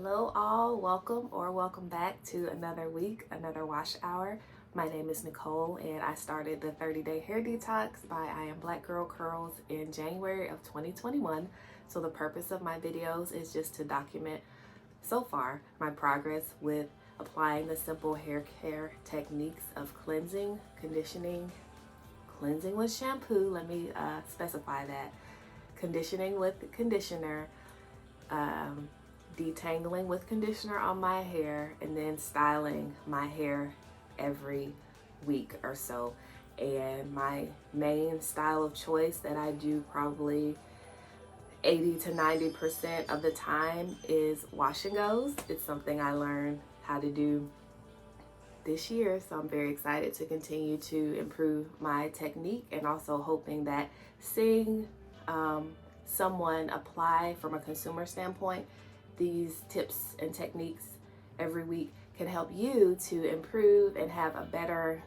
Hello all, welcome back to another week, another wash hour. My name is Nicole and I started the 30-day hair detox by I Am Black Girl Curls in January of 2021. So the purpose of my videos is just to document so far my progress with applying the simple hair care techniques of cleansing, conditioning, cleansing with shampoo, let me specify that, conditioning with conditioner, detangling with conditioner on my hair, and then styling my hair every week or so. And my main style of choice that I do probably 80 to 90% of the time is wash and goes. It's something I learned how to do this year, so I'm very excited to continue to improve my technique, and also hoping that seeing someone apply from a consumer standpoint these tips and techniques every week can help you to improve and have a better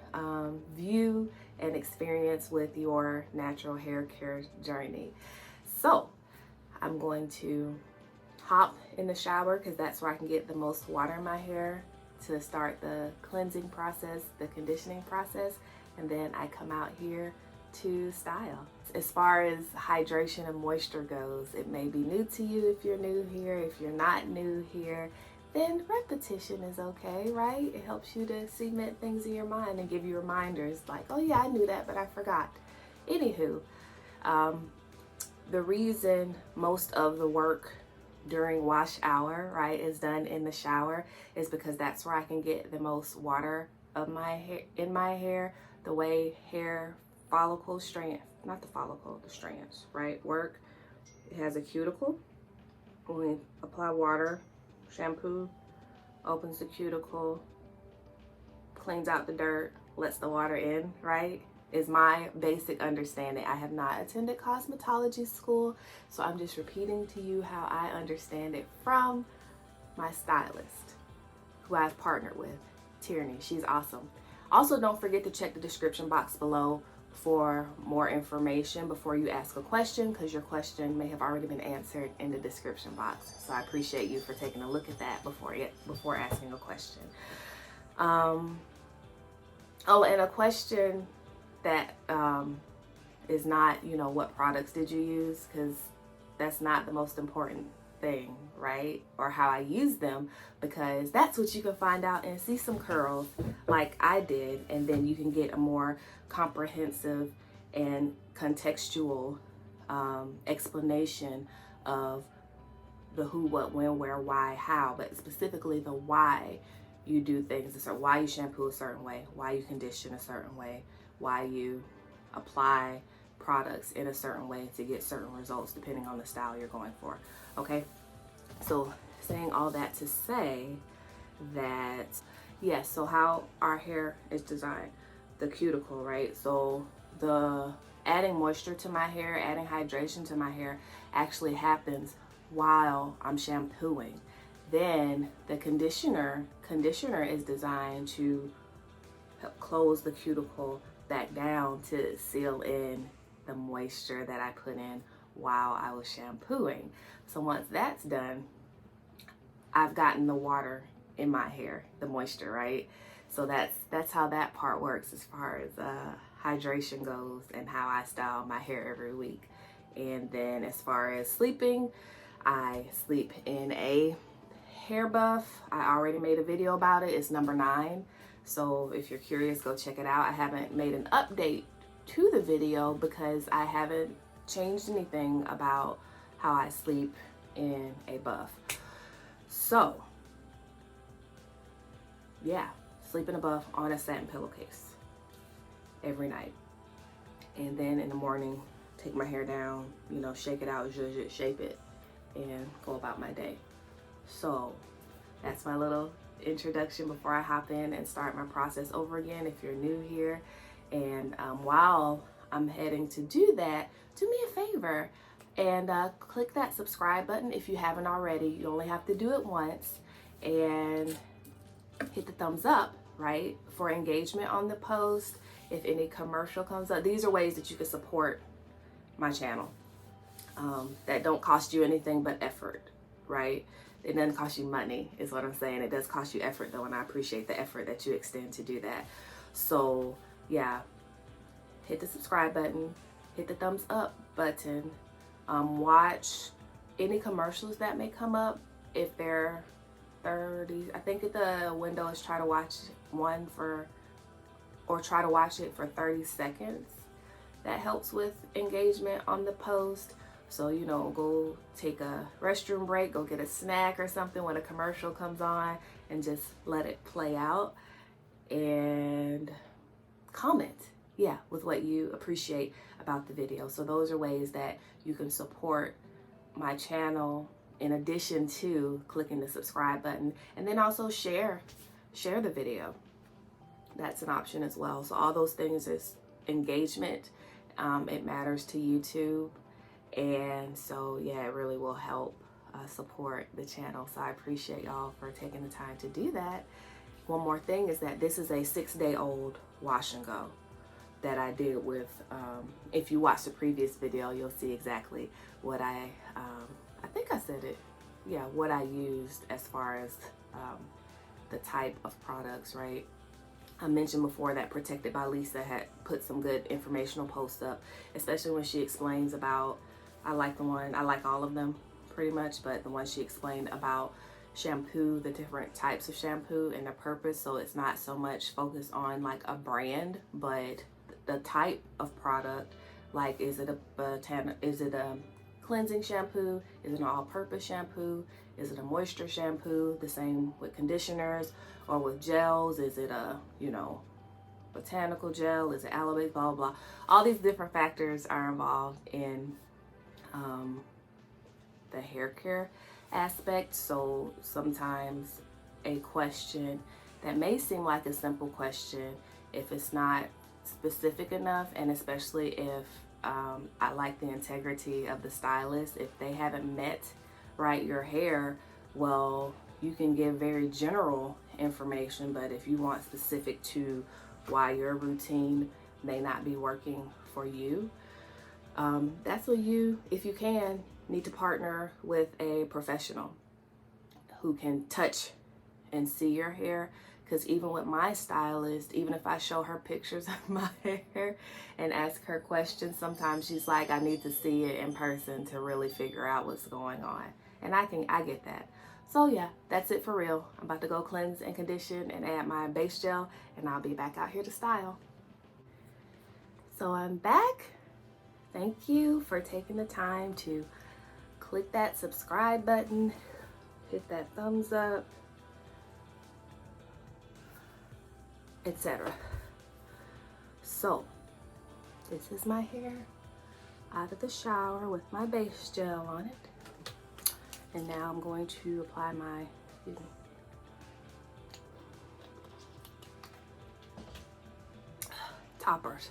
view and experience with your natural hair care journey. So I'm going to hop in the shower because that's where I can get the most water in my hair to start the cleansing process, the conditioning process, and then I come out here to style. As far as hydration and moisture goes, it may be new to you if you're new here. If you're not new here, then repetition is okay, right? It helps you to cement things in your mind and give you reminders like, oh yeah, I knew that, but I forgot. Anywho, the reason most of the work during wash hour, right, is done in the shower is because that's where I can get the most water of my hair in my hair, the way hair follicle strand, not the follicle, the strands, right, work. It has a cuticle. When we apply water, shampoo opens the cuticle, cleans out the dirt, lets the water in, right, is my basic understanding. I have not attended cosmetology school, so I'm just repeating to you how I understand it from my stylist, who I've partnered with, Tieraney. She's awesome. Also, don't forget to check the description box below for more information before you ask a question, because your question may have already been answered in the description box. So I appreciate you for taking a look at that before asking a question. Oh, and a question that is not, what products did you use, because that's not the most important thing, right? Or how I use them, because that's what you can find out and see some curls like I did, and then you can get a more comprehensive and contextual explanation of the who, what, when, where, why, how, but specifically the why you do things, why you shampoo a certain way, why you condition a certain way, why you apply products in a certain way to get certain results depending on the style you're going for. Okay, so saying all that to say that, yes, so how our hair is designed, the cuticle, right? So the adding moisture to my hair, adding hydration to my hair actually happens while I'm shampooing. Then the conditioner is designed to help close the cuticle back down to seal in the moisture that I put in while I was shampooing. So once that's done, I've gotten the water in my hair, the moisture, right? So that's how that part works as far as hydration goes and how I style my hair every week. And then as far as sleeping, I sleep in a hair buff. I already made a video about it. It's number 9. So if you're curious, go check it out. I haven't made an update to the video because I haven't changed anything about how I sleep in a buff. So yeah, sleep in a buff on a satin pillowcase every night. And then in the morning, take my hair down, shake it out, zhuzh it, shape it, and go about my day. So that's my little introduction before I hop in and start my process over again. If you're new here, and while I'm heading to do that, do me a favor and click that subscribe button if you haven't already. You only have to do it once, and hit the thumbs up, right, for engagement on the post. If any commercial comes up, these are ways that you can support my channel that don't cost you anything but effort, right? it doesn't cost you money, is what I'm saying. It does cost you effort though, and I appreciate the effort that you extend to do that. So yeah, hit the subscribe button, hit the thumbs up button, watch any commercials that may come up. If they're 30, I think the window is try to watch one for, or try to watch it for 30 seconds. That helps with engagement on the post. So, you know, go take a restroom break, go get a snack or something when a commercial comes on, and just let it play out. And comment, yeah, with what you appreciate about the video. So those are ways that you can support my channel, in addition to clicking the subscribe button. And then also share the video. That's an option as well. So all those things is engagement. It matters to YouTube. And so, yeah, it really will help support the channel. So I appreciate y'all for taking the time to do that. One more thing is that this is a 6-day-old wash and go that I did with, if you watch the previous video, you'll see exactly what I think I said it. Yeah, what I used as far as the type of products, right? I mentioned before that Protected by Lisa had put some good informational posts up, especially when she explains about, I like all of them pretty much, but the one she explained about shampoo, the different types of shampoo and the purpose. So it's not so much focused on like a brand, but the type of product. Like, is it a cleansing shampoo? Is it an all-purpose shampoo? Is it a moisture shampoo? The same with conditioners or with gels. Is it a, you know, botanical gel? Is it aloe based? Blah, blah, blah. All these different factors are involved in the hair care aspect. So sometimes a question that may seem like a simple question, if it's not specific enough, and especially if I like the integrity of the stylist, if they haven't met your hair, well, you can give very general information, but if you want specific to why your routine may not be working for you, that's what you, if you can, need to partner with a professional who can touch and see your hair. Because even with my stylist, even if I show her pictures of my hair and ask her questions, sometimes she's like, I need to see it in person to really figure out what's going on. And I get that. So yeah, that's it for real. I'm about to go cleanse and condition and add my base gel, and I'll be back out here to style. So I'm back. Thank you for taking the time to click that subscribe button, hit that thumbs up, etc. So this is my hair out of the shower with my base gel on it, and now I'm going to apply my toppers.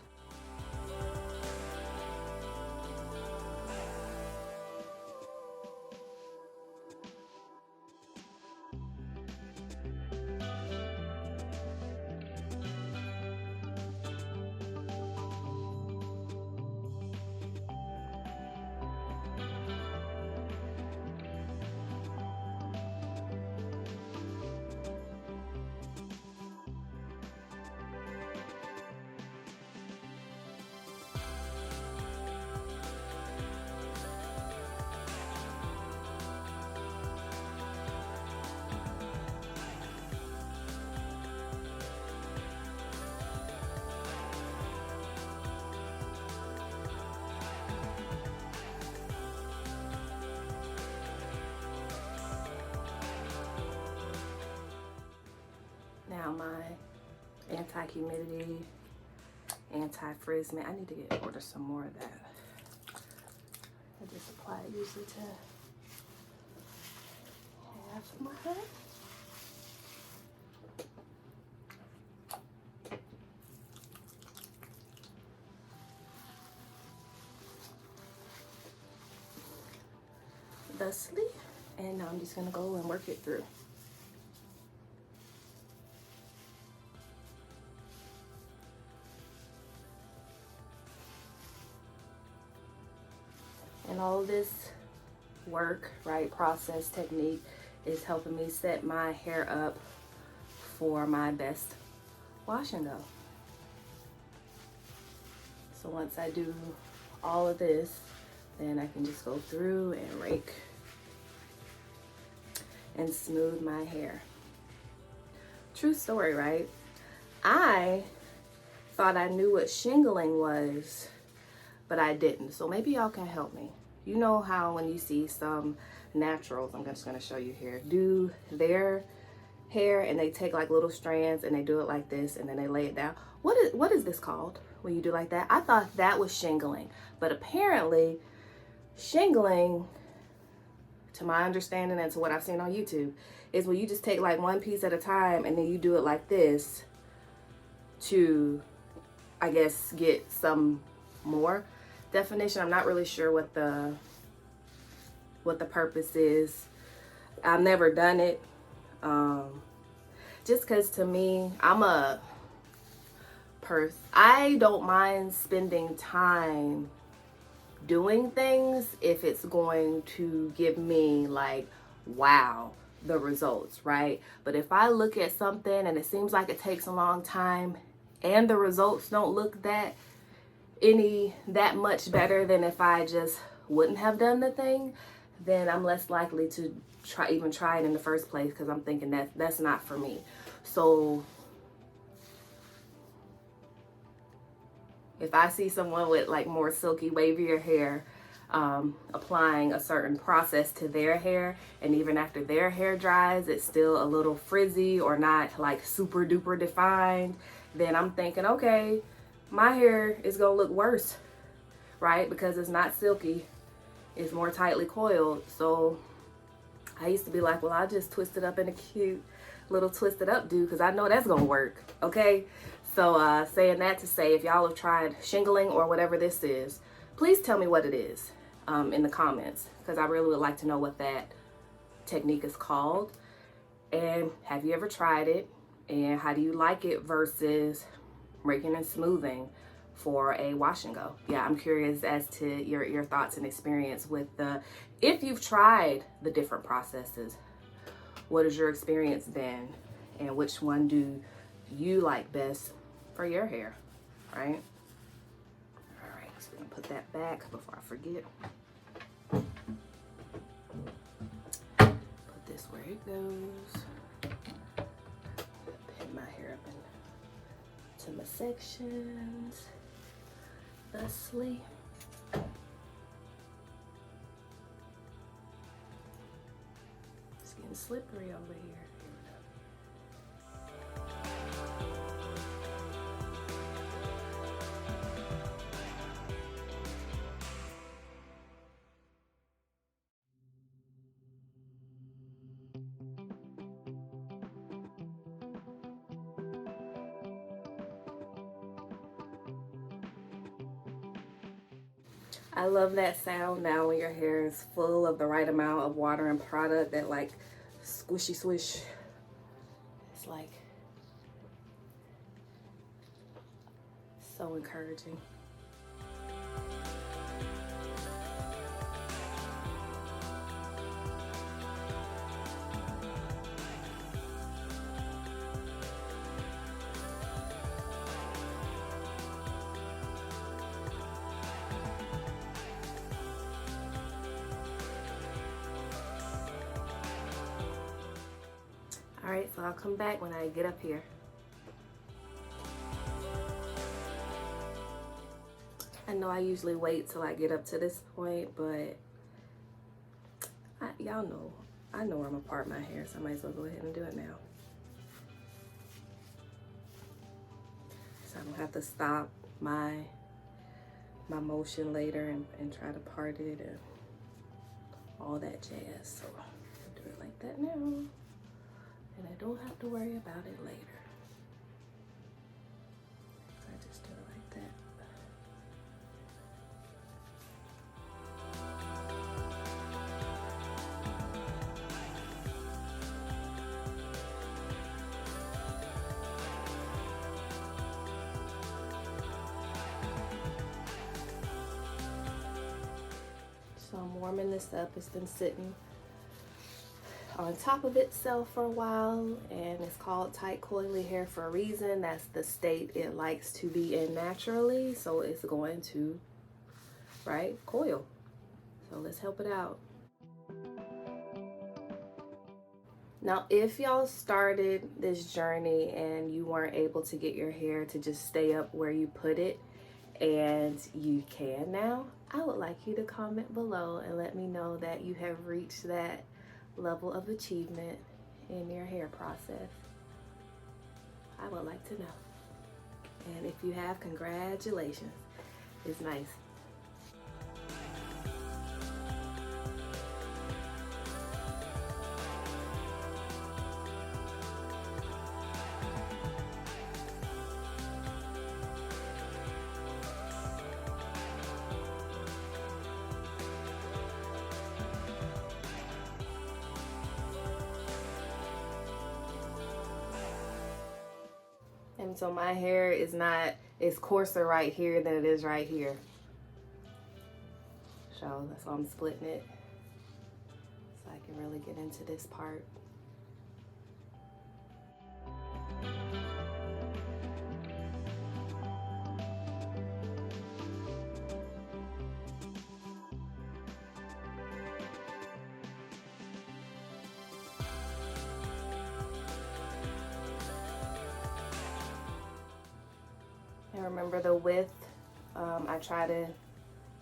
Now my anti-humidity, anti-frizz mint. I need to order some more of that. I just apply it usually to half of my head. Thusly, and now I'm just gonna go and work it through. And all of this work, right, process, technique, is helping me set my hair up for my best wash and go. So once I do all of this, then I can just go through and rake and smooth my hair. True story, right? I thought I knew what shingling was, but I didn't. So maybe y'all can help me. You know how when you see some naturals, I'm just gonna show you here, do their hair and they take like little strands and they do it like this and then they lay it down. What is this called when you do like that? I thought that was shingling, but apparently shingling, to my understanding and to what I've seen on YouTube, is when you just take like one piece at a time and then you do it like this to, I guess, get some more definition. I'm not really sure what the purpose is. I've never done it. Just because to me, I don't mind spending time doing things if it's going to give me like, wow, the results, right? But if I look at something and it seems like it takes a long time and the results don't look that much better than if I just wouldn't have done the thing, then I'm less likely to even try it in the first place, because I'm thinking that's not for me. So if I see someone with like more silky, wavier hair applying a certain process to their hair, and even after their hair dries it's still a little frizzy or not like super duper defined, then I'm thinking, okay, my hair is gonna look worse, right? Because it's not silky, it's more tightly coiled. So I used to be like, well, I'll just twist it up in a cute little twisted up do, because I know that's gonna work, okay? So saying that to say, if y'all have tried shingling or whatever this is, please tell me what it is in the comments, because I really would like to know what that technique is called. And have you ever tried it? And how do you like it versus raking and smoothing for a wash and go? Yeah, I'm curious as to your thoughts and experience with if you've tried the different processes, what has your experience been? And which one do you like best for your hair, right? All right, so we're gonna put that back before I forget. Put this where it goes. Pin my hair up into my sections, thusly. It's getting slippery over here. I love that sound now when your hair is full of the right amount of water and product, that like squishy swish. It's like so encouraging. All right, so I'll come back when I get up here. I know I usually wait till I get up to this point, but y'all know, I know I'm gonna part my hair, so I might as well go ahead and do it now. So I don't have to stop my motion later and try to part it and all that jazz. So I'll do it like that now. And I don't have to worry about it later. So I just do it like that. So I'm warming this up. It's been sitting on top of itself for a while, and it's called tight coily hair for a reason. That's the state it likes to be in naturally, so it's going to, right, coil. So let's help it out. Now, if y'all started this journey and you weren't able to get your hair to just stay up where you put it, and you can now, I would like you to comment below and let me know that you have reached that level of achievement in your hair process. I would like to know. And if you have, congratulations. It's nice. And so my hair is it's coarser right here than it is right here. So that's why I'm splitting it, so I can really get into this part. And remember, the width I try to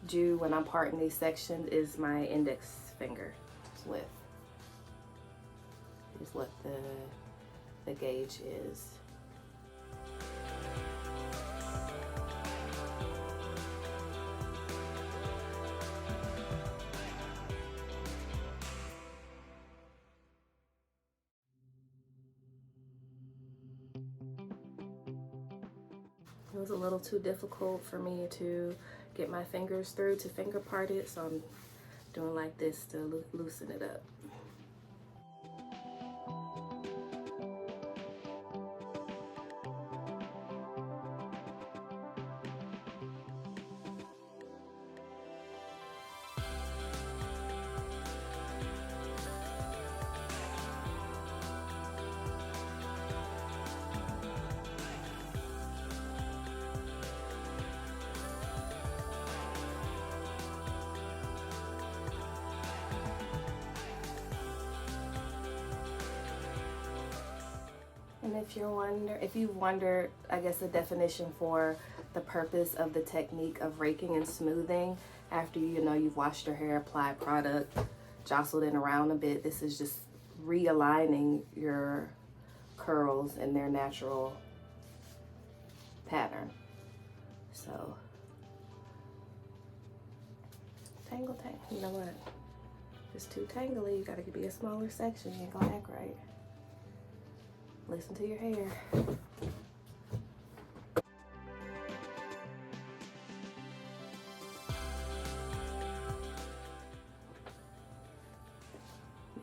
do when I'm parting these sections is my index finger width. Is what the gauge is. It was a little too difficult for me to get my fingers through to finger part it, so I'm doing like this to loosen it up. And if you've wondered, I guess, the definition for the purpose of the technique of raking and smoothing after you've washed your hair, applied product, jostled it around a bit, this is just realigning your curls in their natural pattern. So tangle. You know what? It's too tangly. You gotta be a smaller section. You ain't gonna act right. Listen to your hair.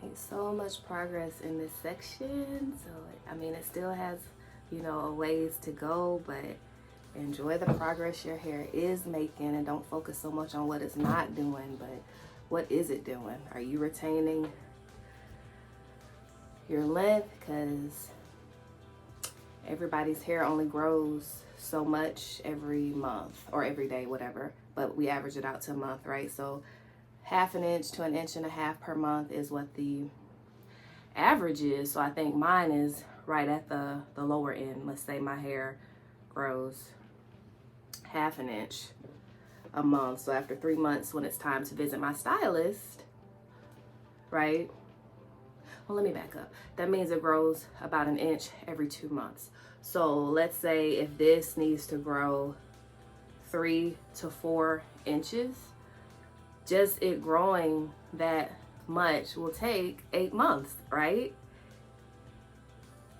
Made so much progress in this section. So, I mean, it still has, a ways to go, but enjoy the progress your hair is making, and don't focus so much on what it's not doing, but what is it doing? Are you retaining your length? Because everybody's hair only grows so much every month or every day, whatever, but we average it out to a month, right? So 1/2 inch to 1.5 inches per month is what the average is. So I think mine is right at the lower end. Let's say my hair grows 1/2 inch a month. So after 3 months, when it's time to visit my stylist, right? Well, let me back up. That means it grows about 1 inch every 2 months. So let's say if this needs to grow 3 to 4 inches, just it growing that much will take 8 months, right?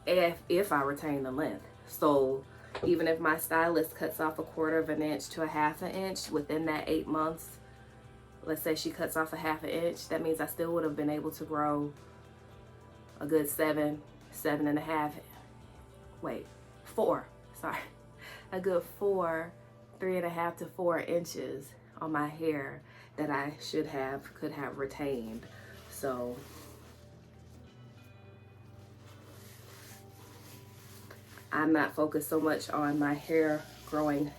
If I retain the length. So even if my stylist cuts off 1/4 inch to 1/2 inch within that 8 months, let's say she cuts off 1/2 inch, that means I still would have been able to grow a good 4, a good 3.5 to 4 inches on my hair that I could have retained. So I'm not focused so much on my hair growing.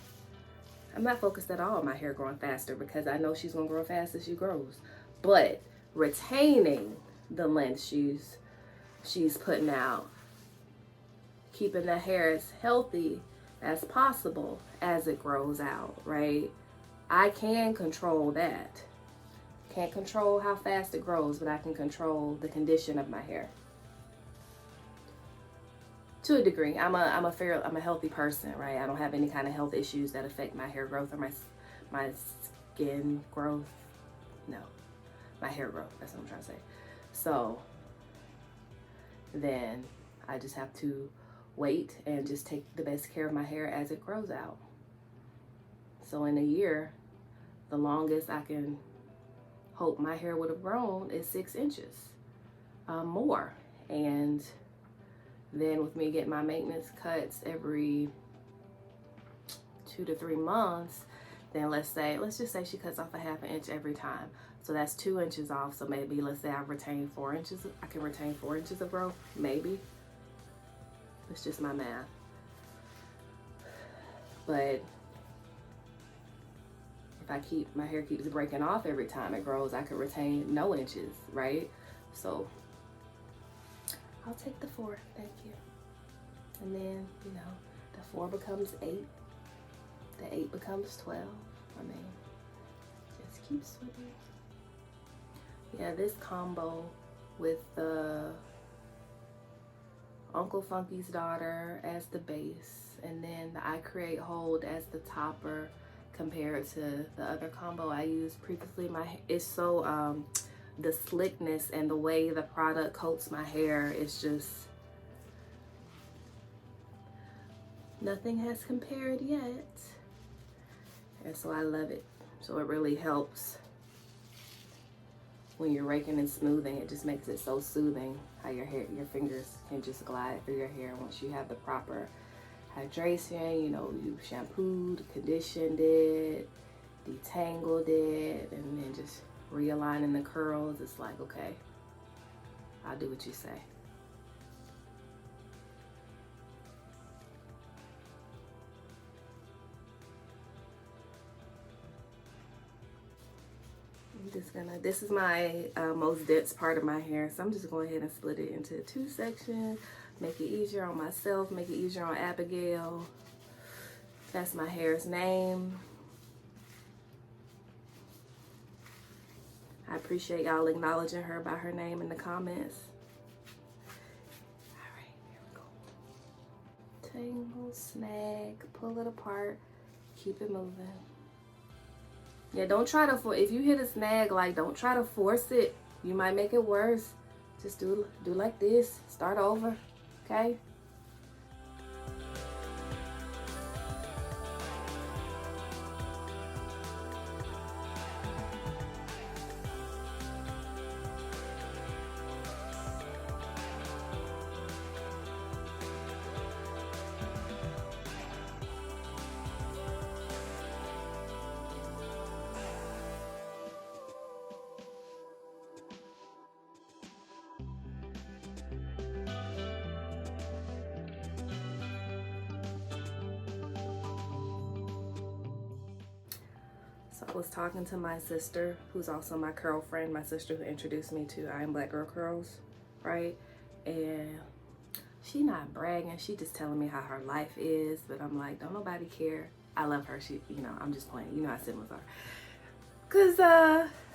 I'm not focused at all on my hair growing faster because I know she's gonna grow fast as she grows. But retaining the length she's putting out, keeping the hair as healthy as possible as it grows out, right? I can control that. Can't control how fast it grows, but I can control the condition of my hair. To a degree, I'm a healthy person, right? I don't have any kind of health issues that affect my hair growth or my skin growth. No, my hair growth. That's what I'm trying to say. So then I just have to wait and just take the best care of my hair as it grows out. So in a year, the longest I can hope my hair would have grown is 6 inches more. And then with me getting my maintenance cuts every 2 to 3 months, then let's just say she cuts off a ½ inch every time. So that's 2 inches off. So maybe let's say I retain 4 inches. I can retain 4 inches of growth, maybe. It's just my math. But if my hair keeps breaking off every time it grows, I could retain no inches, right? So I'll take the 4, thank you. And then, you know, the 4 becomes 8. The 8 becomes 12. I mean, just keep swimming. Yeah, this combo with the Uncle Funky's Daughter as the base, and then the I Create Hold as the topper, compared to the other combo I used previously. It's so the slickness and the way the product coats my hair is just, nothing has compared yet, and so I love it. So it really helps when you're raking and smoothing. It just makes it so soothing how your fingers can just glide through your hair once you have the proper hydration. You know, you shampooed, conditioned it, detangled it, and then just realigning the curls. It's like, okay, I'll do what you say. This is my most dense part of my hair, so I'm just going ahead and split it into 2 sections, make it easier on myself, make it easier on Abigail. That's my hair's name. I appreciate y'all acknowledging her by her name in the comments. All right, here we go. Tangle, snag, pull it apart, keep it moving. Yeah, don't try to if you hit a snag, like, don't try to force it. You might make it worse. Just do like this. Start over, okay? I was talking to my sister, who's also my curl friend, my sister who introduced me to I Am Black Girl Curls, right? And she not bragging, she just telling me how her life is, but I'm like, don't nobody care. I love her. She, you know, I'm just playing. You know how siblings are. Cause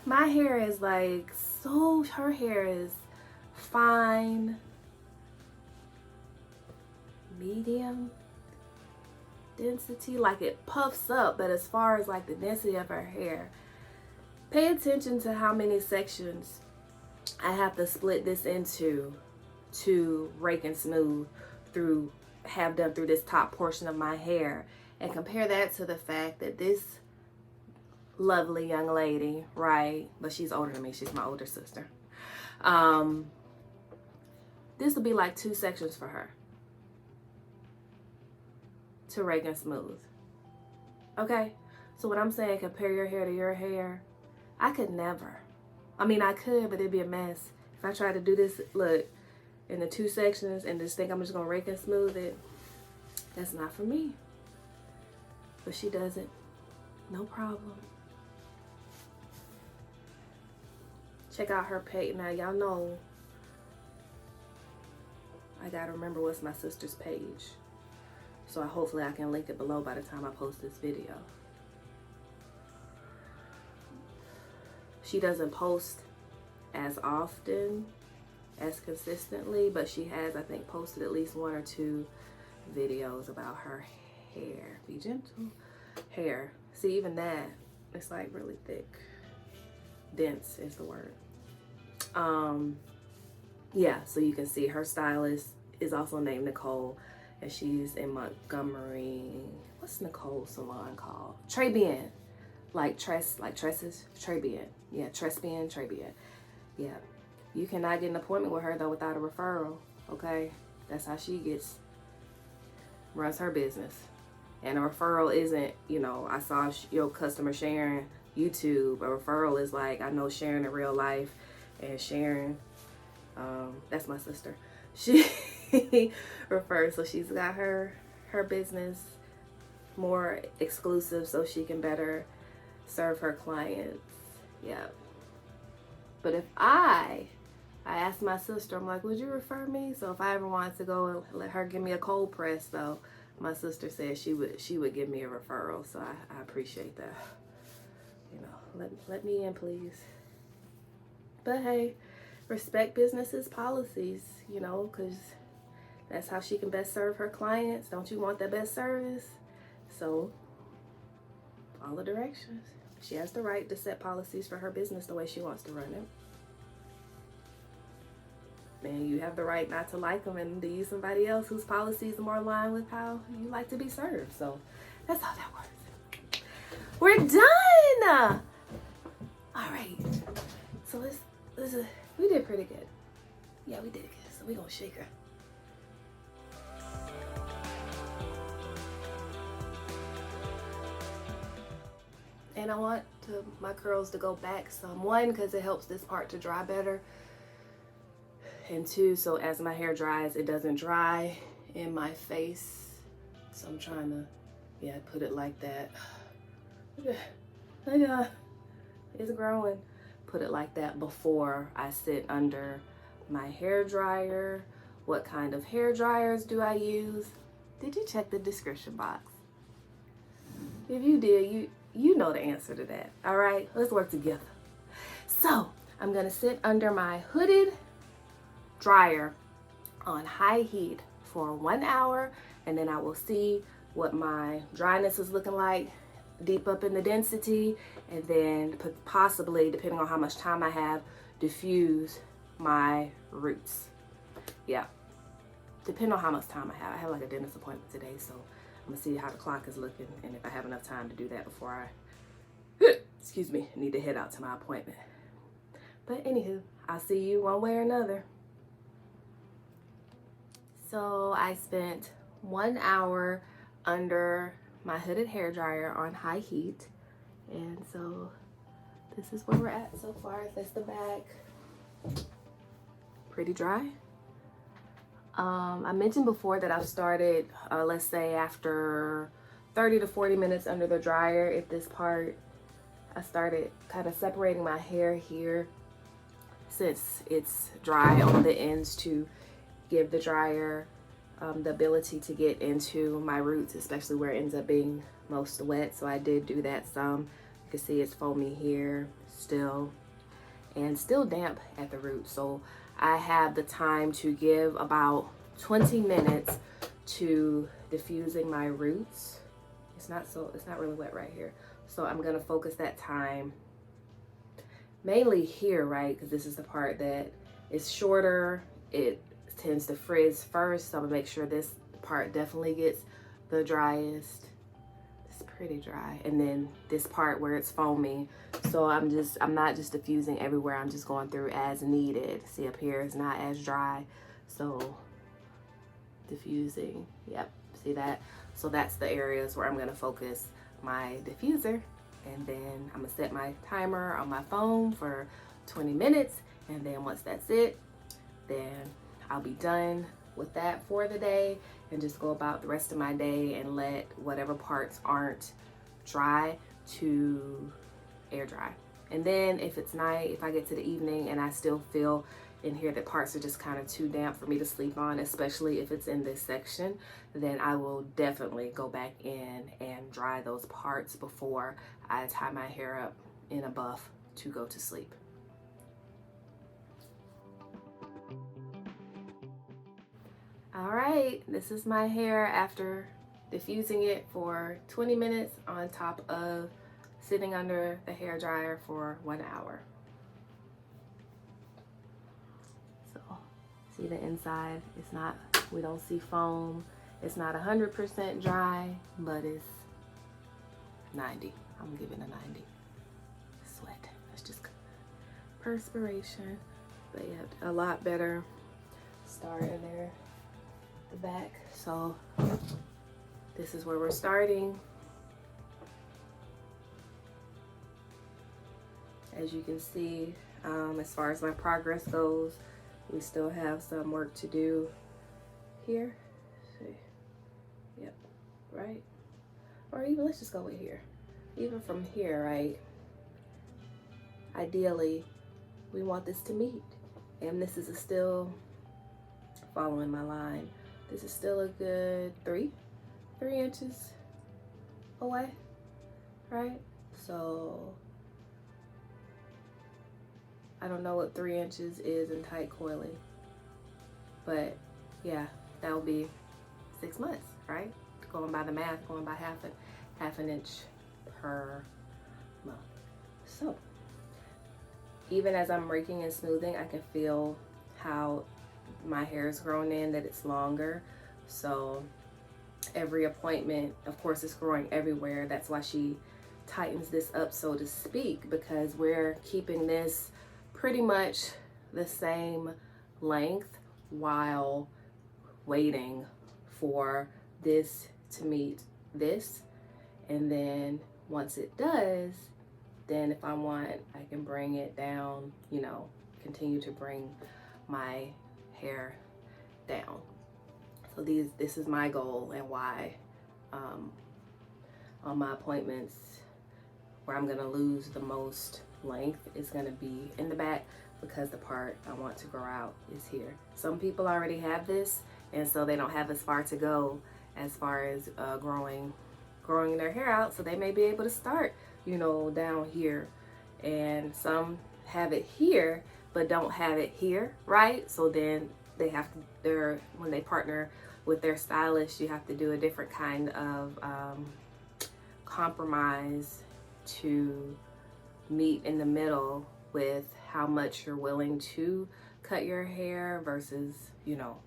my hair is like her hair is fine, medium density, like it puffs up, but as far as like the density of her hair, pay attention to how many sections I have to split this into to rake and smooth through this top portion of my hair, and compare that to the fact that this lovely young lady, right, but she's older than me, she's my older sister, this will be like 2 sections for her to rake and smooth. Okay, so what I'm saying, compare your hair to your hair. I could never. I mean, I could, but it'd be a mess if I tried to do this, look, in the 2 sections and just think I'm just gonna rake and smooth it. That's not for me. But she does it. No problem. Check out her page. Now, y'all know I gotta remember what's my sister's page. So hopefully I can link it below by the time I post this video. She doesn't post as often, as consistently, but she has, I think, posted at least 1 or 2 videos about her hair. Be gentle. Hair. See, even that, it's like really thick. Dense is the word. Yeah, so you can see her stylist is also named Nicole, and she's in Montgomery. What's Nicole's salon called? Trebian. Like tresses. Trebian. Yeah, Trespian, Trebian. Yeah. You cannot get an appointment with her though without a referral. Okay? That's how she runs her business. And a referral isn't, you know, I saw your customer sharing YouTube. A referral is like, I know sharing in real life and sharing, that's my sister. She refers, so she's got her business more exclusive so she can better serve her clients. Yeah. But if I asked my sister, I'm like, would you refer me? So if I ever wanted to go and let her give me a cold press though, my sister said she would give me a referral. So I appreciate that. You know, let me in, please. But hey, respect businesses' policies, you know, because that's how she can best serve her clients. Don't you want the best service? So follow directions. She has the right to set policies for her business the way she wants to run it. And you have the right not to like them and to use somebody else whose policies are more aligned with how you like to be served. So that's how that works. We're done. All right. So we did pretty good. Yeah, we did good. So we're gonna shake her. And I want my curls to go back some. 1, because it helps this part to dry better. And 2, so as my hair dries, it doesn't dry in my face. So I'm trying to, yeah, put it like that. It's growing. Put it like that before I sit under my hair dryer. What kind of hair dryers do I use? Did you check the description box? If you did, you know the answer to that. All right, let's work together. So I'm gonna sit under my hooded dryer on high heat for 1 hour, and then I will see what my dryness is looking like deep up in the density, and then possibly, depending on how much time I have, diffuse my roots. Yeah, depending on how much time I have. I have like a dentist appointment today, so I'm gonna see how the clock is looking and if I have enough time to do that before I excuse me, need to head out to my appointment. But anywho, I'll see you one way or another. So I spent 1 hour under my hooded hair dryer on high heat, and so this is where we're at so far. That's the back. Pretty dry. I mentioned before that I've started, let's say after 30 to 40 minutes under the dryer. If this part, I started kind of separating my hair here since it's dry on the ends to give the dryer the ability to get into my roots, especially where it ends up being most wet. So I did do that some. You can see it's foamy here still, and still damp at the root. So I have the time to give about 20 minutes to diffusing my roots. It's not really wet right here. So I'm gonna focus that time mainly here, right? Because this is the part that is shorter. It tends to frizz first, so I'm gonna make sure this part definitely gets the driest. It's pretty dry. And then this part where it's foamy, so I'm not just diffusing everywhere, I'm just going through as needed. See, up here is not as dry, so diffusing. Yep, see that? So that's the areas where I'm gonna focus my diffuser, and then I'm gonna set my timer on my phone for 20 minutes, and then once that's it, then I'll be done with that for the day and just go about the rest of my day and let whatever parts aren't dry to air dry. And then if it's night, if I get to the evening and I still feel in here that parts are just kind of too damp for me to sleep on, especially if it's in this section, then I will definitely go back in and dry those parts before I tie my hair up in a buff to go to sleep. All right, this is my hair after diffusing it for 20 minutes on top of sitting under the hair dryer for 1 hour. So see the inside, it's not, we don't see foam. It's not 100% dry, but it's 90. I'm gonna give it a 90. Sweat, that's just perspiration. But yeah, a lot better start in there, the back. So this is where we're starting. As you can see, as far as my progress goes, we still have some work to do here. See, yep, right? Or even, let's just go with here. Even from here, right? Ideally, we want this to meet. And this is still, following my line, this is still a good 3 inches away, right? So I don't know what 3 inches is in tight coiling, but yeah, that will be 6 months, right? Going by the math, going by half an inch per month. So even as I'm raking and smoothing, I can feel how my hair is growing in, that it's longer. So every appointment, of course, it's growing everywhere. That's why she tightens this up, so to speak, because we're keeping this pretty much the same length while waiting for this to meet this. And then once it does, then if I want, I can bring it down, you know, continue to bring my hair down. So this is my goal, and why on my appointments where I'm gonna lose the most length is gonna be in the back, because the part I want to grow out is here. Some people already have this, and so they don't have as far to go as far as growing their hair out, so they may be able to start, you know, down here. And some have it here but don't have it here, right? So then they have to, when they partner with their stylist, you have to do a different kind of compromise to meet in the middle with how much you're willing to cut your hair versus, you know,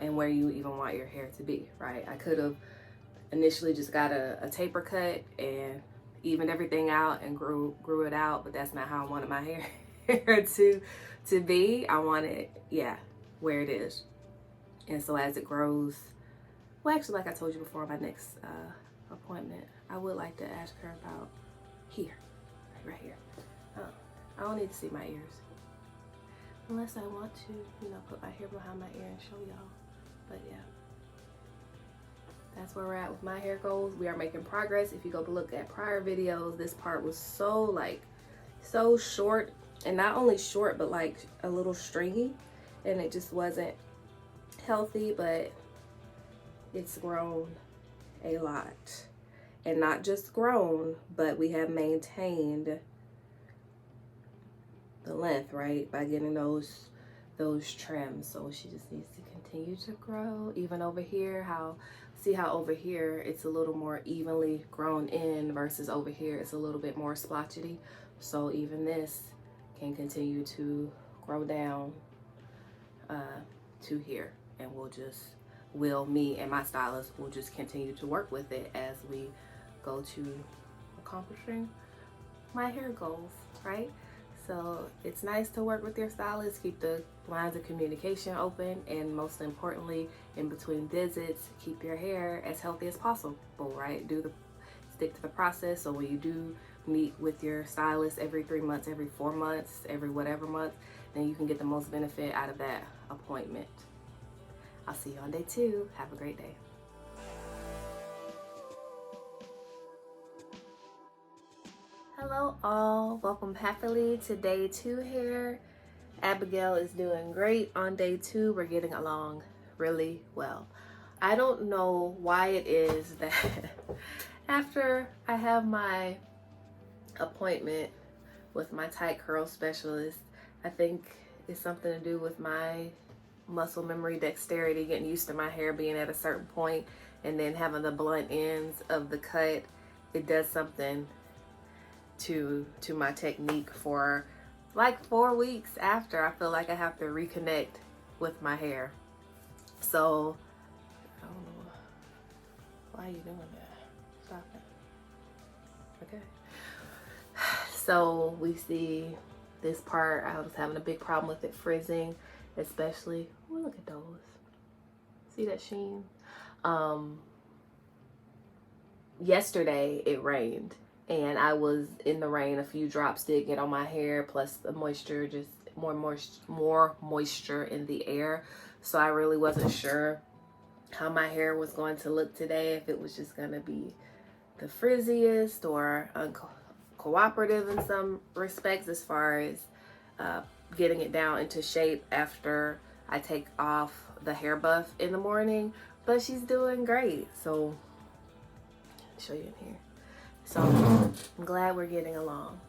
and where you even want your hair to be, right? I could have initially just got a taper cut and evened everything out and grew it out, but that's not how I wanted my hair to be. I want it, yeah, where it is. And so as it grows, well, actually, like I told you before, my next appointment, I would like to ask her about here, right here. I don't need to see my ears unless I want to, you know, put my hair behind my ear and show y'all. But yeah, that's where we're at with my hair goals. We are making progress. If you go to look at prior videos, this part was so short, and not only short, but like a little stringy, and it just wasn't healthy. But it's grown a lot, and not just grown, but we have maintained the length, right, by getting those trims. So she just needs to continue to grow. Even over here, see how over here it's a little more evenly grown in versus over here it's a little bit more splotchety. So even this can continue to grow down to here, and me and my stylist will just continue to work with it as we go to accomplishing my hair goals, right? So it's nice to work with your stylist, keep the lines of communication open, and most importantly, in between visits, keep your hair as healthy as possible, right? Stick to the process. So when you do meet with your stylist every 3 months, every 4 months, every whatever month, then you can get the most benefit out of that appointment. I'll see you on day 2. Have a great day. Hello all, welcome happily to day 2 here. Abigail is doing great on day 2. We're getting along really well. I don't know why it is that after I have my appointment with my tight curl specialist, I think it's something to do with my muscle memory, dexterity, getting used to my hair being at a certain point, and then having the blunt ends of the cut. It does something to my technique for like 4 weeks after. I feel like I have to reconnect with my hair. So I don't know why are you doing that. Stop it. Okay. So we see this part. I was having a big problem with it frizzing, especially. Oh, look at those. See that sheen? Yesterday it rained, and I was in the rain. A few drops did get on my hair, plus the moisture, just more moisture in the air. So I really wasn't sure how my hair was going to look today, if it was just going to be the frizziest or uncooperative in some respects as far as getting it down into shape after I take off the hair buff in the morning. But she's doing great. So I'll show you in here. So I'm glad we're getting along.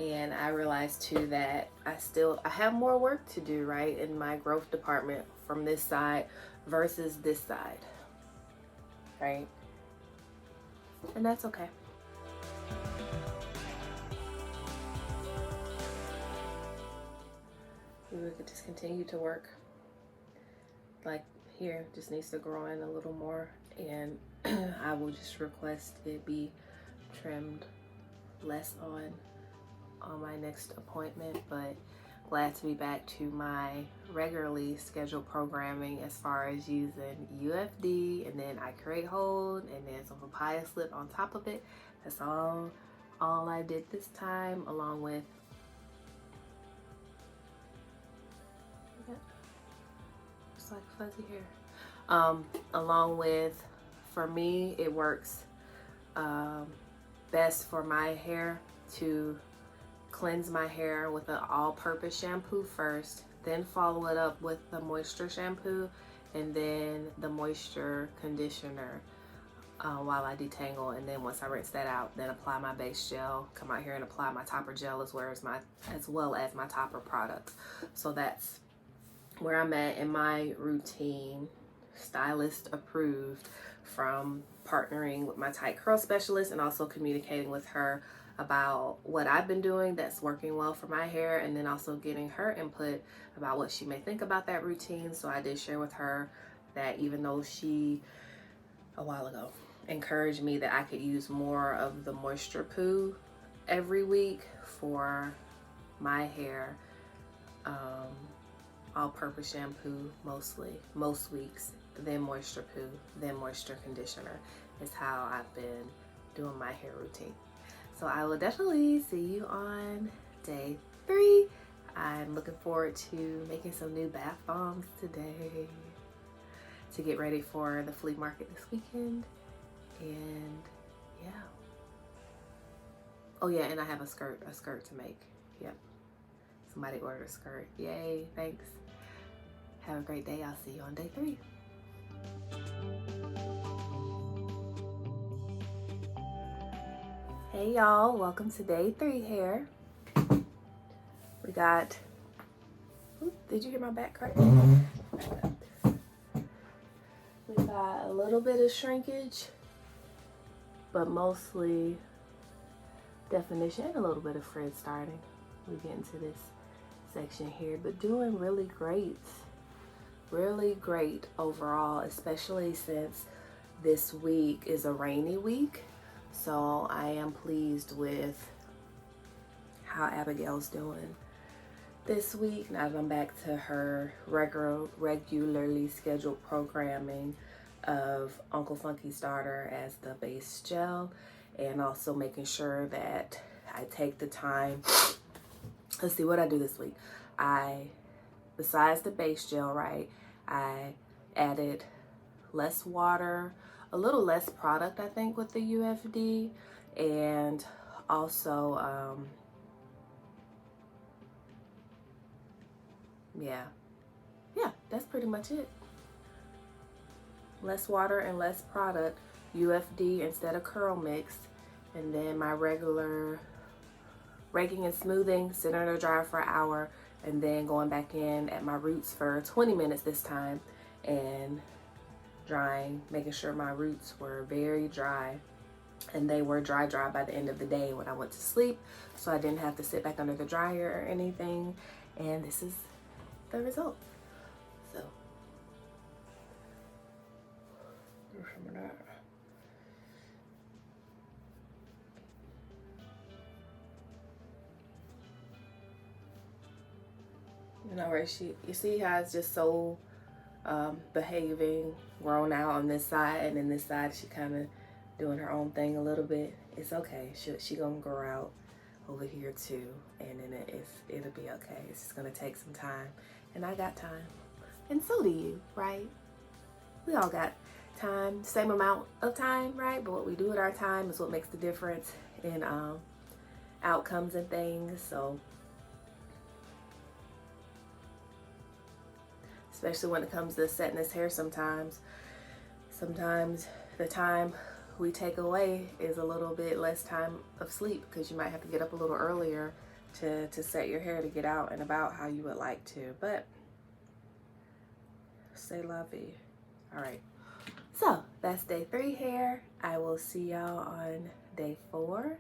And I realized too that I have more work to do, right, in my growth department from this side versus this side, right? And that's okay. We could just continue to work. Like here, just needs to grow in a little more, and I will just request it be trimmed less on my next appointment. But glad to be back to my regularly scheduled programming as far as using UFD, and then I create hold, and then some papaya slip on top of it. That's all I did this time, along with it's like fuzzy hair. Along with, for me, it works best for my hair to cleanse my hair with an all-purpose shampoo first, then follow it up with the moisture shampoo, and then the moisture conditioner while I detangle. And then once I rinse that out, then apply my base gel, come out here and apply my topper gel as well as my topper products. So that's where I'm at in my routine, stylist approved, from partnering with my tight curl specialist and also communicating with her about what I've been doing that's working well for my hair, and then also getting her input about what she may think about that routine. So I did share with her that even though she a while ago encouraged me that I could use more of the moisture poo every week for my hair, all-purpose shampoo most weeks, then moisture poo, then moisture conditioner is how I've been doing my hair routine. So I will definitely see you on day 3. I'm looking forward to making some new bath bombs today to get ready for the flea market this weekend. And yeah. Oh yeah, and I have a skirt to make. Yep. Somebody ordered a skirt. Yay, thanks. Have a great day. I'll see you on day 3. Hey y'all, welcome to day 3 here. We got, did you hear my back crack? We got a little bit of shrinkage, but mostly definition and a little bit of frizz starting. We get into this section here, but doing really great overall, especially since this week is a rainy week. So I am pleased with how Abigail's doing this week. Now that I'm back to her regularly scheduled programming of Uncle Funky Starter as the base gel, and also making sure that I take the time. Let's see what I do this week. Besides the base gel, right, I added less water, a little less product, I think, with the UFD, and also, yeah, that's pretty much it. Less water and less product, UFD instead of curl mix, and then my regular raking and smoothing, sitting under the dryer for an hour, and then going back in at my roots for 20 minutes this time and drying, making sure my roots were very dry, and they were dry by the end of the day when I went to sleep, so I didn't have to sit back under the dryer or anything. And this is the result. So there's some of that. You know, where you see how it's just so behaving, grown out on this side, and then this side she kind of doing her own thing a little bit. It's okay. She gonna grow out over here too, and then it'll be okay. It's just gonna take some time, and I got time, and so do you, right? We all got time, same amount of time, right? But what we do with our time is what makes the difference in outcomes and things. So especially when it comes to setting this hair, sometimes the time we take away is a little bit less time of sleep, because you might have to get up a little earlier to set your hair to get out and about how you would like to. But c'est la vie. All right, so that's day 3 hair. I will see y'all on day 4.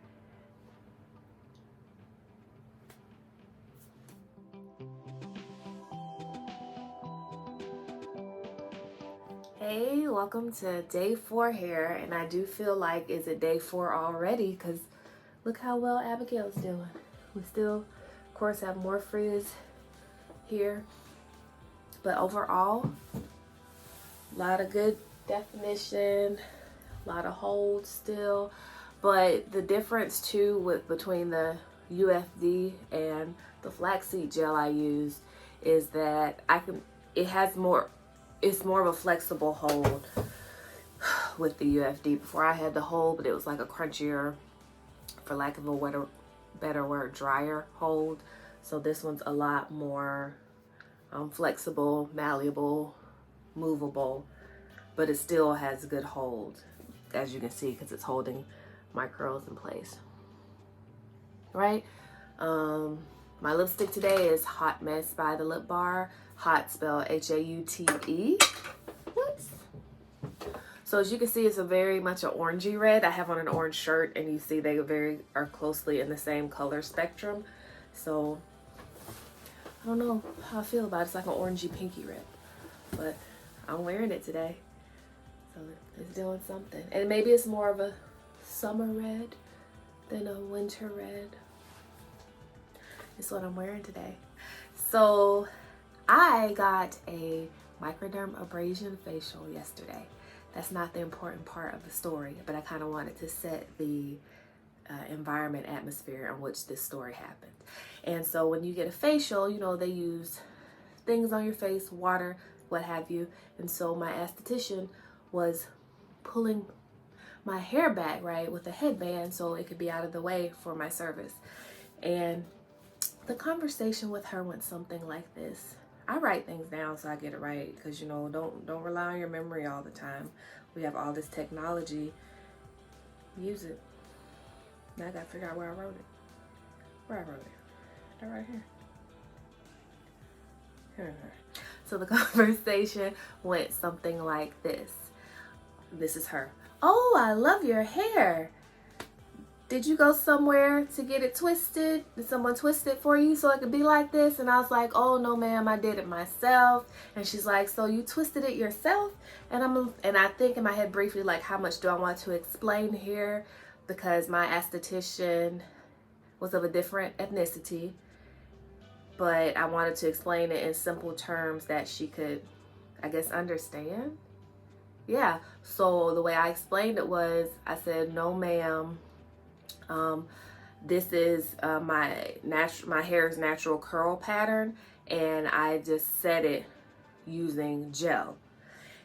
Hey, welcome to day 4 hair, and I do feel like, is it day 4 already? Because look how well Abigail's doing. We still, of course, have more frizz here, but overall, a lot of good definition, a lot of hold still. But the difference too between the UFD and the flaxseed gel I use is that it's more of a flexible hold with the UFD. Before I had the hold, but it was like a crunchier, for lack of a better word, drier hold. So this one's a lot more flexible, malleable, movable, but it still has good hold, as you can see, because it's holding my curls in place. Right? My lipstick today is Hot Mess by the Lip Bar. Hot spelled Haute. Whoops. So as you can see, it's a very much an orangey red. I have on an orange shirt, and you see they are closely in the same color spectrum. So I don't know how I feel about it. It's like an orangey pinky red, but I'm wearing it today, so it's doing something. And maybe it's more of a summer red than a winter red. It's what I'm wearing today. So I got a microderm abrasion facial yesterday. That's not the important part of the story, but I kind of wanted to set the environment, atmosphere in which this story happened. And so when you get a facial, you know, they use things on your face, water, what have you. And so my esthetician was pulling my hair back, right, with a headband so it could be out of the way for my service. And the conversation with her went something like this. I write things down so I get it right, because, you know, don't rely on your memory all the time. We have all this technology. Use it. Now I gotta figure out where I wrote it. Where I wrote it. They're right here. So the conversation went something like this. This is her. Oh, I love your hair. Did you go somewhere to get it twisted? Did someone twist it for you so it could be like this? And I was like, oh no ma'am, I did it myself. And she's like, so you twisted it yourself? And I think in my head briefly, like, how much do I want to explain here? Because my esthetician was of a different ethnicity, but I wanted to explain it in simple terms that she could, I guess, understand. Yeah, so the way I explained it was, I said, no ma'am, this is my hair's natural curl pattern, and I just set it using gel.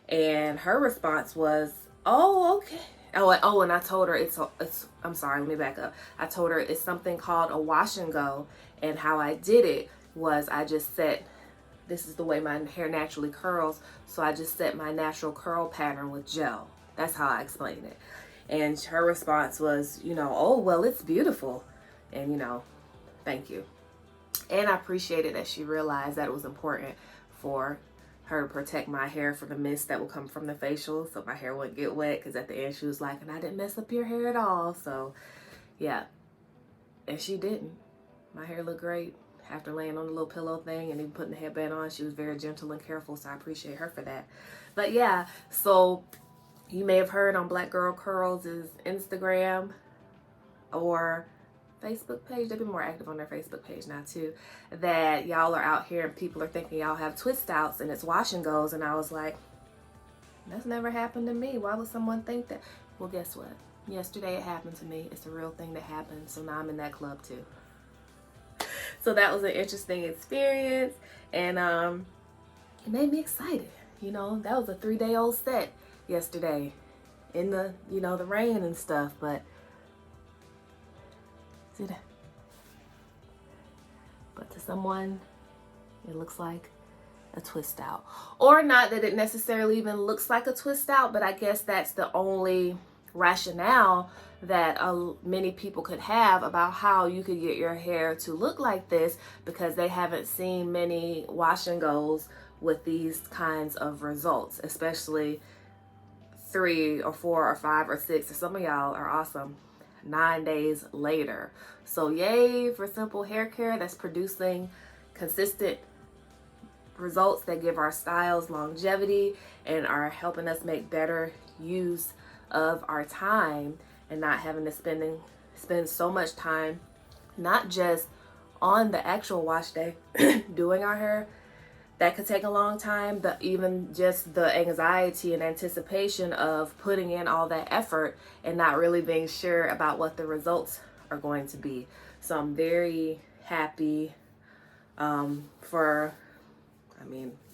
And her response was, oh, okay. Oh, and I told her it's I'm sorry, let me back up. I told her it's something called a wash and go, and how I did it was I just set, this is the way my hair naturally curls, so I just set my natural curl pattern with gel. That's how I explained it. And her response was, oh, well, it's beautiful. And, thank you. And I appreciated that she realized that it was important for her to protect my hair from the mist that will come from the facial, so my hair wouldn't get wet. Because at the end she was like, and I didn't mess up your hair at all. So yeah, and she didn't. My hair looked great after laying on the little pillow thing and even putting the headband on. She was very gentle and careful, so I appreciate her for that. But yeah, so you may have heard on Black Girl Curls' Instagram or Facebook page, they've been more active on their Facebook page now too, that y'all are out here and people are thinking y'all have twist outs and it's wash and goes. And I was like, that's never happened to me. Why would someone think that? Well, guess what? Yesterday it happened to me. It's a real thing that happened. So now I'm in that club too. So that was an interesting experience, and it made me excited. That was a 3-day-old set yesterday in the, the rain and stuff, but see that? But to someone, it looks like a twist out. Or not that it necessarily even looks like a twist out, but I guess that's the only rationale that many people could have about how you could get your hair to look like this, because they haven't seen many wash and goes with these kinds of results, especially 3 or 4 or 5 or 6, or some of y'all are awesome, 9 days later. So yay for simple hair care that's producing consistent results that give our styles longevity and are helping us make better use of our time, and not having to spend so much time not just on the actual wash day doing our hair. That could take a long time, but even just the anxiety and anticipation of putting in all that effort and not really being sure about what the results are going to be. So I'm very happy for,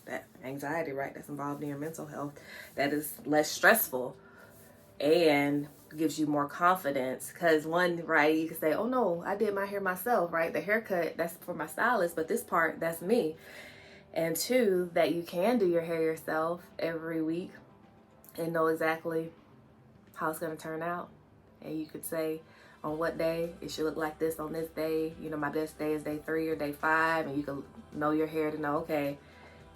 that anxiety, right, that's involved in your mental health, that is less stressful and gives you more confidence. Because one, right, you can say, oh no, I did my hair myself, right? The haircut, that's for my stylist, but this part, that's me. And 2, that you can do your hair yourself every week and know exactly how it's going to turn out. And you could say on what day it should look like this on this day. My best day is day 3 or day 5. And you can know your hair to know, okay,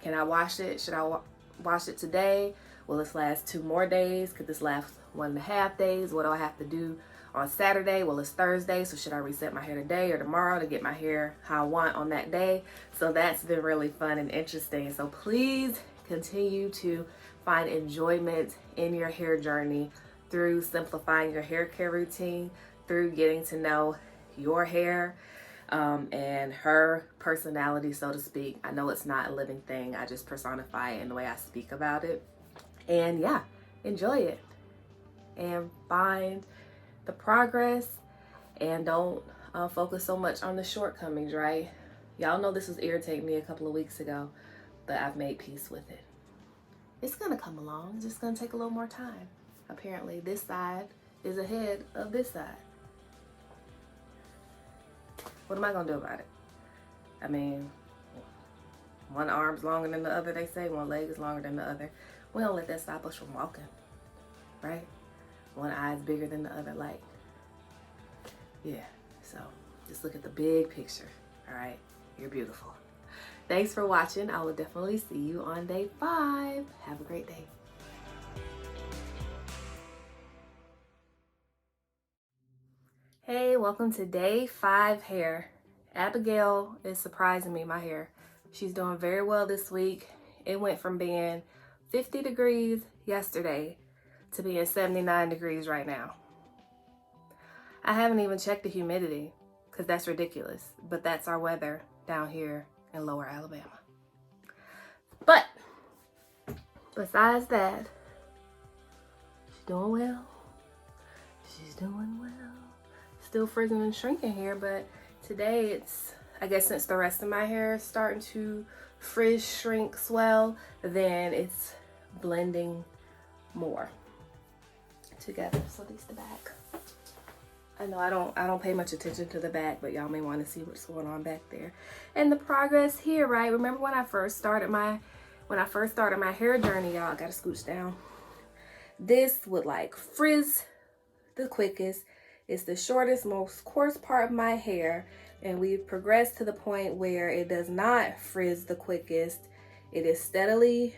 can I wash it? Should I wash it today? Will this last 2 more days? Could this last 1.5 days? What do I have to do on Saturday? Well, it's Thursday, so should I reset my hair today or tomorrow to get my hair how I want on that day? So that's been really fun and interesting. So please continue to find enjoyment in your hair journey through simplifying your hair care routine, through getting to know your hair and her personality, so to speak. I know it's not a living thing. I just personify it in the way I speak about it. And yeah, enjoy it and find the progress, and don't focus so much on the shortcomings, right? Y'all know this was irritating me a couple of weeks ago, but I've made peace with it. It's gonna come along. It's just gonna take a little more time. Apparently this side is ahead of this side. What am I gonna do about it? One arm's longer than the other, they say. One leg is longer than the other. We don't let that stop us from walking, right? One eye is bigger than the other, like, yeah. So just look at the big picture, all right? You're beautiful. Thanks for watching. I will definitely see you on day 5. Have a great day. Hey, welcome to day 5 hair. Abigail is surprising me, my hair. She's doing very well this week. It went from being 50 degrees yesterday to being 79 degrees right now. I haven't even checked the humidity because that's ridiculous, but that's our weather down here in lower Alabama. But besides that, she's doing well. She's doing well. Still frizzing and shrinking here, but today it's, I guess since the rest of my hair is starting to frizz, shrink, swell, then it's blending more together. So this is the back. I know I don't pay much attention to the back, but y'all may want to see what's going on back there. And the progress here, right? Remember when I first started my hair journey, y'all, I gotta scooch down. This would like frizz the quickest. It's the shortest, most coarse part of my hair, and we've progressed to the point where it does not frizz the quickest. It is steadily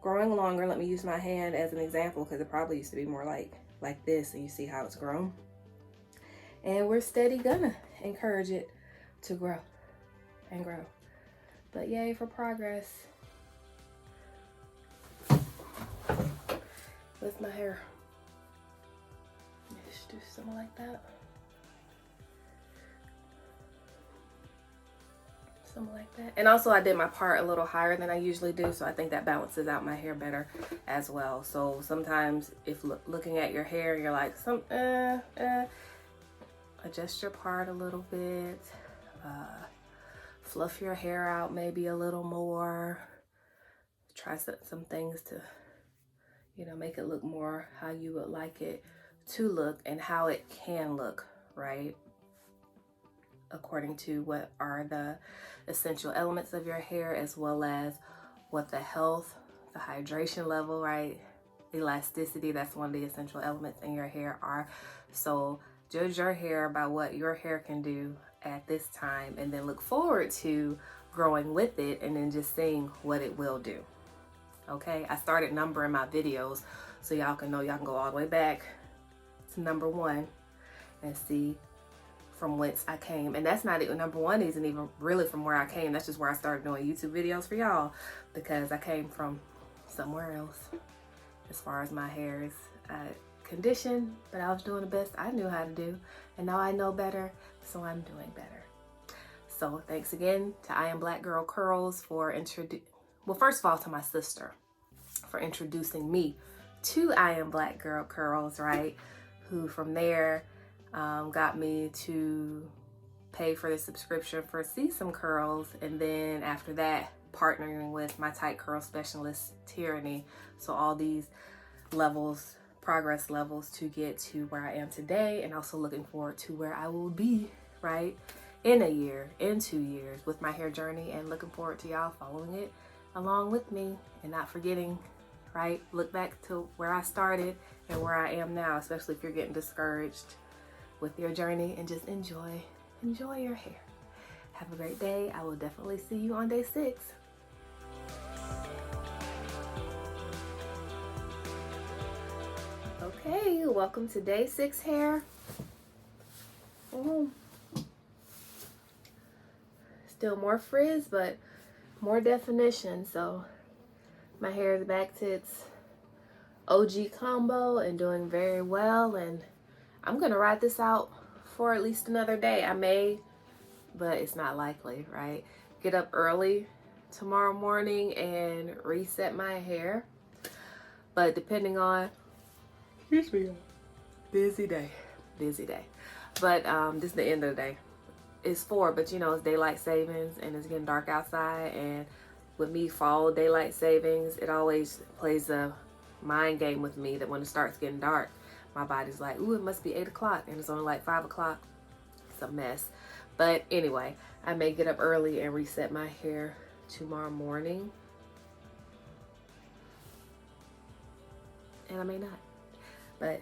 growing longer. Let me use my hand as an example, because it probably used to be more like this, and you see how it's grown. And we're steady gonna encourage it to grow and grow. But yay for progress with my hair. Just do something like that. Something like that. And also I did my part a little higher than I usually do, so I think that balances out my hair better as well. So sometimes if looking at your hair, you're like, adjust your part a little bit, fluff your hair out maybe a little more, try some things to, you know, make it look more how you would like it to look and how it can look, right? According to what are the essential elements of your hair, as well as what the health, the hydration level, right? Elasticity, that's one of the essential elements in your hair are. So judge your hair by what your hair can do at this time, and then look forward to growing with it and then just seeing what it will do. Okay, I started numbering my videos so y'all can know, y'all can go all the way back to number 1 and see from whence I came. And that's not even, number 1 isn't even really from where I came. That's just where I started doing YouTube videos for y'all, because I came from somewhere else as far as my hair is condition, but I was doing the best I knew how to do, and now I know better, so I'm doing better. So thanks again to I Am Black Girl Curls for well, first of all, to my sister for introducing me to I Am Black Girl Curls, right? Who from there got me to pay for the subscription for See Some Curls, and then after that partnering with my tight curl specialist Tieraney. So all these levels, progress levels to get to where I am today, and also looking forward to where I will be, right, in a year, in 2 years with my hair journey, and looking forward to y'all following it along with me and not forgetting, right, look back to where I started and where I am now, especially if you're getting discouraged with your journey, and just enjoy your hair. Have a great day. I will definitely see you on day 6. Okay, welcome to day 6 hair. Still more frizz, but more definition. So my hair is back to its OG combo and doing very well, and I'm gonna ride this out for at least another day. I may, but it's not likely, right? Get up early tomorrow morning and reset my hair. But depending on, excuse me, busy day. But this is the end of the day. It's 4, but you know, it's daylight savings and it's getting dark outside, and with me, fall daylight savings, it always plays a mind game with me that when it starts getting dark, my body's like, ooh, it must be 8 o'clock, and it's only like 5 o'clock. It's a mess. But anyway, I may get up early and reset my hair tomorrow morning, and I may not, but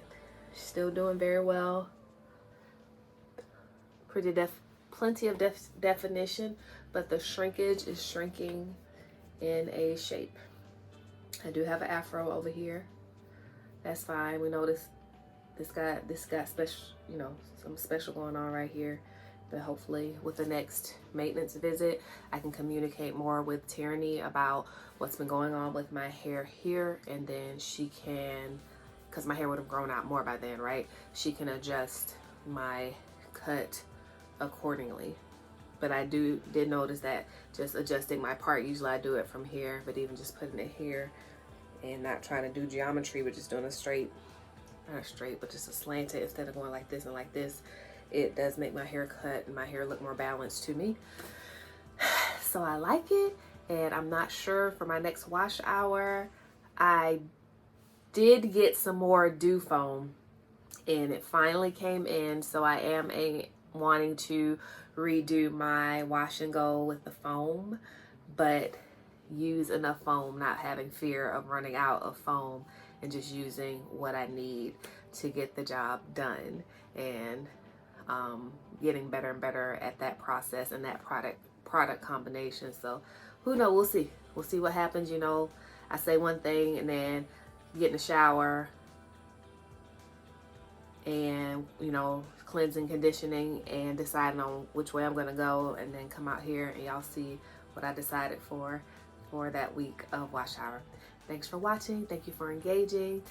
still doing very well. Plenty of definition, but the shrinkage is shrinking in a shape. I do have an afro over here. That's fine. We know this got special, you know, some special going on right here. But hopefully with the next maintenance visit, I can communicate more with Tieraney about what's been going on with my hair here, and then she can, because my hair would have grown out more by then, right? She can adjust my cut accordingly. But I did notice that just adjusting my part, usually I do it from here, but even just putting it here and not trying to do geometry, but just doing a straight, not a straight, but just a slanted instead of going like this and like this, it does make my hair cut and my hair look more balanced to me. So I like it, and I'm not sure for my next wash hour. I did get some more dew foam and it finally came in, so I am wanting to redo my wash and go with the foam, but use enough foam, not having fear of running out of foam, and just using what I need to get the job done, and getting better and better at that process and that product combination. So who knows, we'll see what happens. You know, I say one thing and then get in the shower and, you know, cleansing, conditioning, and deciding on which way I'm gonna go, and then come out here and y'all see what I decided for that week of wash hour. Thanks for watching. Thank you for engaging.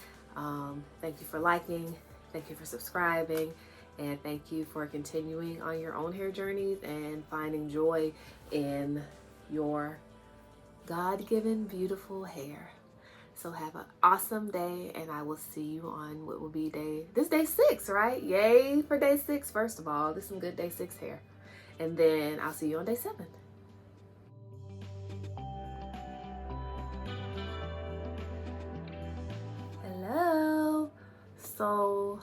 Thank you for liking. Thank you for subscribing. And thank you for continuing on your own hair journeys and finding joy in your God-given beautiful hair. So have an awesome day, and I will see you on what will be day 6, right? Yay for day 6. First of all, this is some good day 6 hair. And then I'll see you on day 7. Hello. So,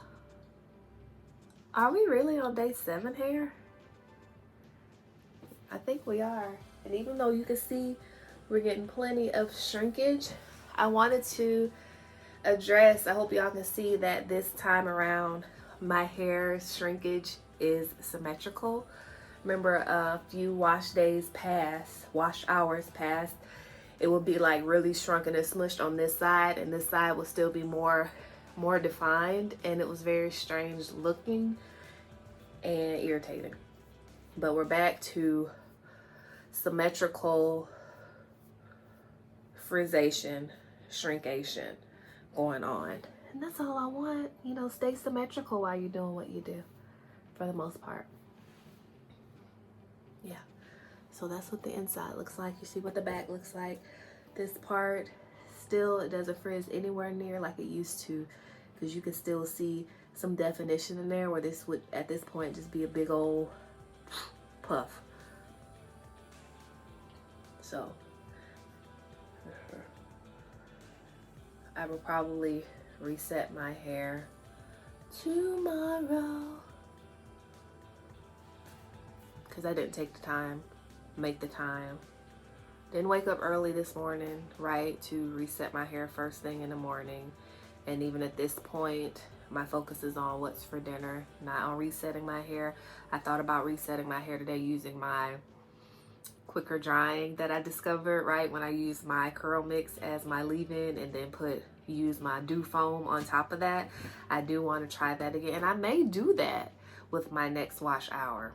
are we really on day 7 hair? I think we are. And even though you can see we're getting plenty of shrinkage, I wanted to address, I hope y'all can see that this time around my hair shrinkage is symmetrical. Remember a few wash hours past, it would be like really shrunken and smushed on this side, and this side would still be more defined, and it was very strange looking and irritating. But we're back to symmetrical frizzation, shrinkation going on. And that's all I want. You know, stay symmetrical while you're doing what you do, for the most part. Yeah. So that's what the inside looks like. You see what the back looks like. This part, still, it doesn't frizz anywhere near like it used to, because you can still see some definition in there, where this would, at this point, just be a big old puff. So I will probably reset my hair tomorrow, because I didn't make the time. Didn't wake up early this morning, right, to reset my hair first thing in the morning. And even at this point, my focus is on what's for dinner, not on resetting my hair. I thought about resetting my hair today using my quicker drying that I discovered, right, when I use my curl mix as my leave-in and then use my dew foam on top of that. I do want to try that again, and I may do that with my next wash hour,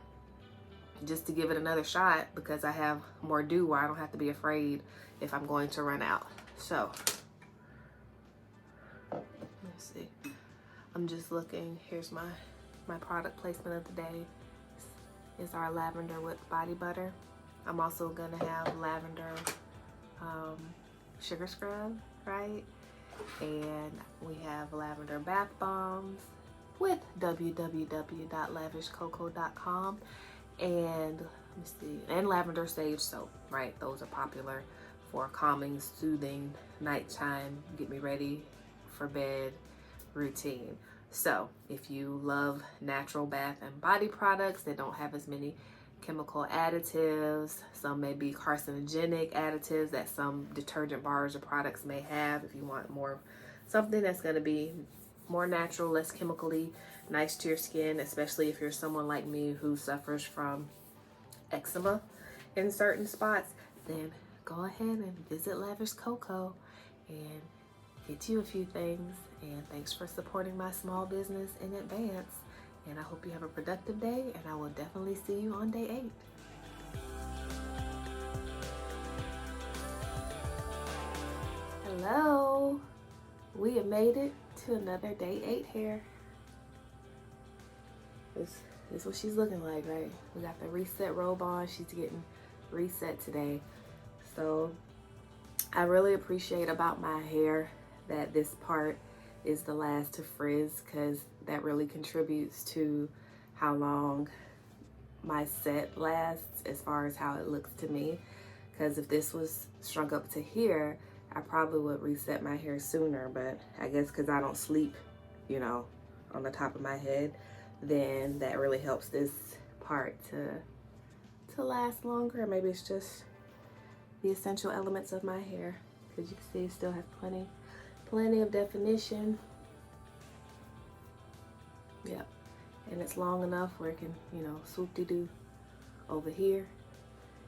just to give it another shot, because I have more dew where I don't have to be afraid if I'm going to run out. So let's see, I'm just looking. Here's my product placement of the day. Is our lavender whipped body butter. I'm also gonna have lavender sugar scrub, right? And we have lavender bath bombs with www.lavishcoco.com, and let me see, and lavender sage soap, right? Those are popular for calming, soothing, nighttime, get me ready for bed routine. So if you love natural bath and body products that don't have as many chemical additives, some may be carcinogenic additives that some detergent bars or products may have, if you want more something that's going to be more natural, less chemically, nice to your skin, especially if you're someone like me who suffers from eczema in certain spots, then go ahead and visit Lavish Coco and get you a few things. And thanks for supporting my small business in advance. And I hope you have a productive day, and I will definitely see you on day 8. Hello. We have made it to another day 8 hair. This is what she's looking like, right? We got the reset robe on. She's getting reset today. So I really appreciate about my hair that this part is the last to frizz, because that really contributes to how long my set lasts as far as how it looks to me. because if this was shrunk up to here, I probably would reset my hair sooner, but I guess because I don't sleep, you know, on the top of my head, then that really helps this part to last longer. Maybe it's just the essential elements of my hair, because you can see it still has plenty of definition. Yep, and it's long enough where it can, you know, swoop-de-doo over here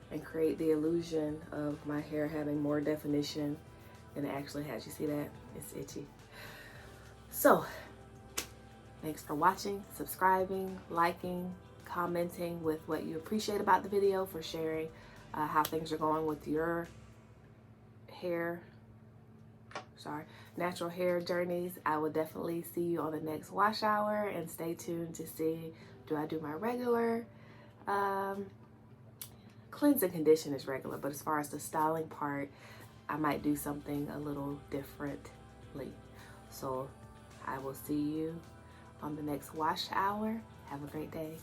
and create the illusion of my hair having more definition than it actually has. You see that? It's itchy. So, thanks for watching, subscribing, liking, commenting with what you appreciate about the video, for sharing how things are going with your hair, natural hair journeys. I will definitely see you on the next wash hour, and stay tuned to see, do I do my regular cleanse and condition is regular, but as far as the styling part, I might do something a little differently. So I will see you on the next wash hour. Have a great day.